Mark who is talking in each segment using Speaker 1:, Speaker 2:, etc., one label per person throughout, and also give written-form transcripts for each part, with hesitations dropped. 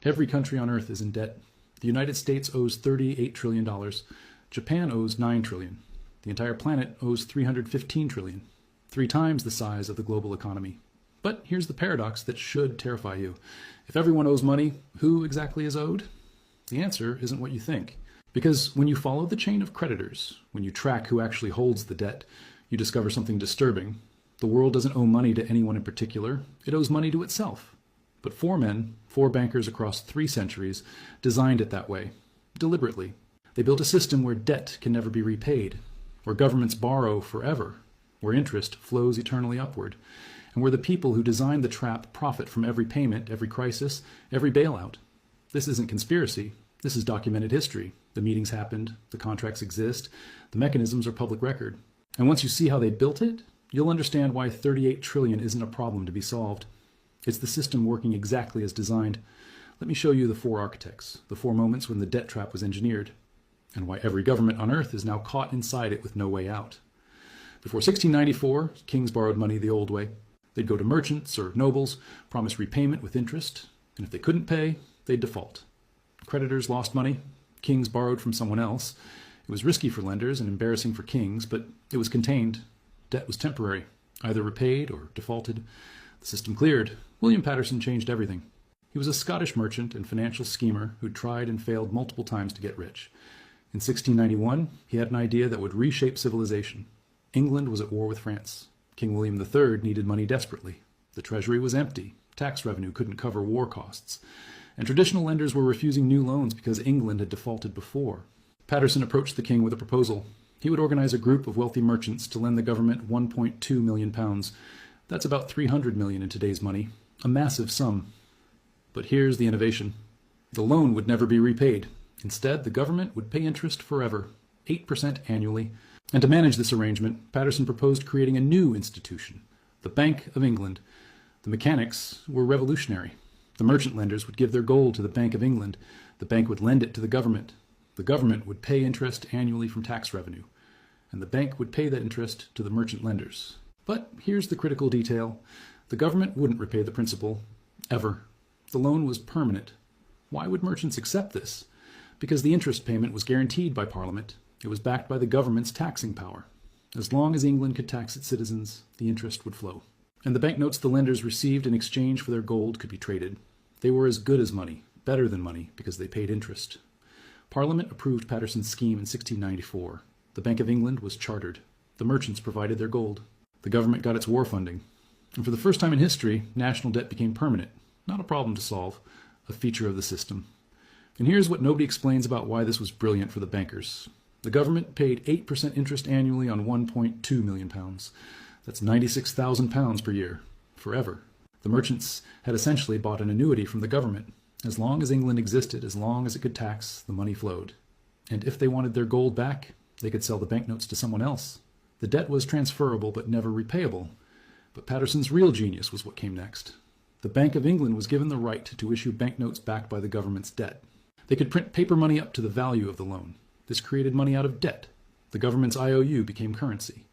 Speaker 1: Every country on Earth is in debt. The United States owes $38 trillion. Japan owes $9 trillion. The entire planet owes $315 trillion, 3 times the size of the global economy. But here's the paradox that should terrify you. If everyone owes money, who exactly is owed? The answer isn't what you think. Because when you follow the chain of creditors, when you track who actually holds the debt, you discover something disturbing. The world doesn't owe money to anyone in particular. It owes money to itself. But 4 men, 4 bankers across 3 centuries, designed it that way, deliberately. They built a system where debt can never be repaid, where governments borrow forever, where interest flows eternally upward, and where the people who designed the trap profit from every payment, every crisis, every bailout. This isn't conspiracy. This is documented history. The meetings happened, the contracts exist, the mechanisms are public record. And once you see how they built it, you'll understand why $38 trillion isn't a problem to be solved. It's the system working exactly as designed. Let me show you the 4 architects, the 4 moments when the debt trap was engineered, and why every government on Earth is now caught inside it with no way out. Before 1694, kings borrowed money the old way. They'd go to merchants or nobles, promise repayment with interest, and if they couldn't pay, they'd default. Creditors lost money. Kings borrowed from someone else. It was risky for lenders and embarrassing for kings, but it was contained. Debt was temporary, either repaid or defaulted. The system cleared. William Paterson changed everything. He was a Scottish merchant and financial schemer who tried and failed multiple times to get rich. In 1691, he had an idea that would reshape civilization. England was at war with France. King William III needed money desperately. The treasury was empty. Tax revenue couldn't cover war costs. And traditional lenders were refusing new loans because England had defaulted before. Paterson approached the king with a proposal. He would organize a group of wealthy merchants to lend the government £1.2 million. That's about $300 million in today's money. A massive sum. But here's the innovation. The loan would never be repaid. Instead, the government would pay interest forever, 8% annually. And to manage this arrangement, Paterson proposed creating a new institution, the Bank of England. The mechanics were revolutionary. The merchant lenders would give their gold to the Bank of England. The bank would lend it to the government. The government would pay interest annually from tax revenue. And the bank would pay that interest to the merchant lenders. But here's the critical detail. The government wouldn't repay the principal, ever. The loan was permanent. Why would merchants accept this? Because the interest payment was guaranteed by Parliament. It was backed by the government's taxing power. As long as England could tax its citizens, the interest would flow. And the banknotes the lenders received in exchange for their gold could be traded. They were as good as money, better than money, because they paid interest. Parliament approved Paterson's scheme in 1694. The Bank of England was chartered. The merchants provided their gold. The government got its war funding. And for the first time in history, national debt became permanent. Not a problem to solve, a feature of the system. And here's what nobody explains about why this was brilliant for the bankers. The government paid 8% interest annually on £1.2 million. That's £96,000 per year, forever. The merchants had essentially bought an annuity from the government. As long as England existed, as long as it could tax, the money flowed. And if they wanted their gold back, they could sell the banknotes to someone else. The debt was transferable but never repayable. But Paterson's real genius was what came next. The Bank of England was given the right to issue banknotes backed by the government's debt. They could print paper money up to the value of the loan. This created money out of debt. The government's IOU became currency.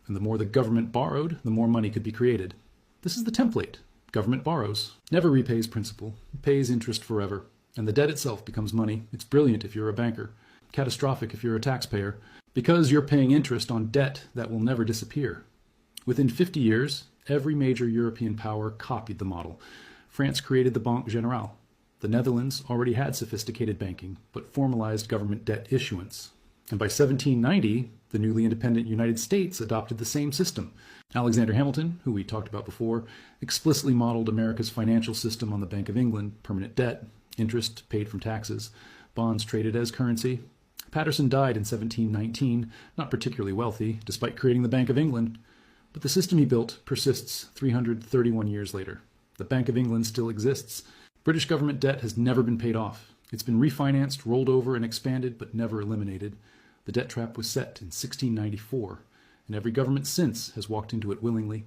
Speaker 1: And the more the government borrowed, the more money could be created. This is the template. Government borrows, never repays principal, pays interest forever. And the debt itself becomes money. It's brilliant if you're a banker. Catastrophic if you're a taxpayer. Because you're paying interest on debt that will never disappear. Within 50 years, every major European power copied the model. France created the Banque Générale. The Netherlands already had sophisticated banking, but formalized government debt issuance. And by 1790, the newly independent United States adopted the same system. Alexander Hamilton, who we talked about before, explicitly modeled America's financial system on the Bank of England, permanent debt, interest paid from taxes, bonds traded as currency. Paterson died in 1719, not particularly wealthy, despite creating the Bank of England. But the system he built persists 331 years later. The Bank of England still exists. British government debt has never been paid off. It's been refinanced, rolled over, and expanded, but never eliminated. The debt trap was set in 1694, and every government since has walked into it willingly.